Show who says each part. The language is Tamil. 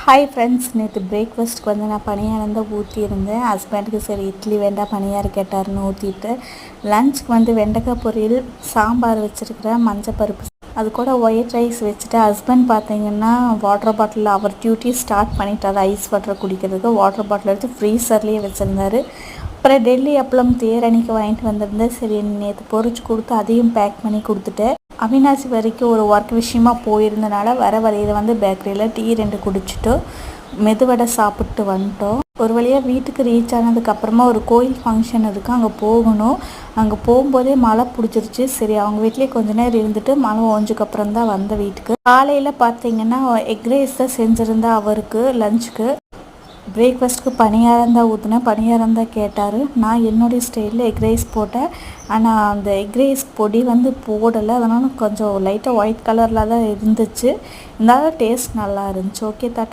Speaker 1: ஹாய் ஃப்ரெண்ட்ஸ், நேற்று பிரேக்ஃபாஸ்ட்டுக்கு வந்து நான் பணியாரம் தான் ஊற்றியிருந்தேன். ஹஸ்பண்டுக்கு சரி இட்லி வேண்டாம் பணியாரம் கேட்டாருன்னு ஊற்றிட்டு, லஞ்சுக்கு வந்து வெண்டைக்காய் பொரியல், சாம்பார் வச்சுருக்கிறேன், மஞ்சள் பருப்பு, அது கூட ஒயிட் ரைஸ் வச்சுட்டு, ஹஸ்பண்ட் பார்த்தீங்கன்னா வாட்டர் பாட்டில் அவர் டியூட்டி ஸ்டார்ட் பண்ணிட்டார். ஐஸ் வாட்டர் குடிக்கிறதுக்கு வாட்டர் பாட்டில் எடுத்து ஃப்ரீசர்லேயே வச்சுருந்தாரு. அப்புறம் டெல்லி அப்பளம் தேரணிக்கு வாங்கிட்டு வந்திருந்தேன். சரி நேற்று பொரிச்சு கொடுத்து அதையும் பேக் பண்ணி கொடுத்துட்டேன். அவினாசி வரைக்கும் ஒரு ஒர்க் விஷயமா போயிருந்தனால வர வழியில் வந்து பேக்கரியில் டீ 2 குடிச்சிட்டு மெதுவடை சாப்பிட்டு வந்துட்டோம். ஒரு வழியாக வீட்டுக்கு ரீச் ஆனதுக்கப்புறமா ஒரு கோயில் ஃபங்க்ஷன் இருக்குது, அங்கே போகணும். அங்கே போகும்போதே மழை பிடிச்சிருச்சு. சரி அவங்க வீட்லேயே கொஞ்ச நேரம் இருந்துட்டு மழை ஓஞ்சதுக்கப்புறம் தான் வந்த வீட்டுக்கு. காலையில் பார்த்தீங்கன்னா எக் ரைஸ் தான் செஞ்சுருந்தா அவருக்கு லஞ்சுக்கு. பிரேக்ஃபாஸ்ட்டுக்கு பணியாரம் தான் ஊற்றினேன். பணியாரம் தான் கேட்டார். நான் என்னுடைய ஸ்டைலில் எக் ரைஸ் போட்டேன். ஆனால் அந்த எக் ரைஸ் பொடி வந்து போடலை, அதனால் கொஞ்சம் லைட்டாக ஒயிட் கலரில் தான் இருந்துச்சு. இருந்தாலும் டேஸ்ட் நல்லா இருந்துச்சு. ஓகே தாட்டா.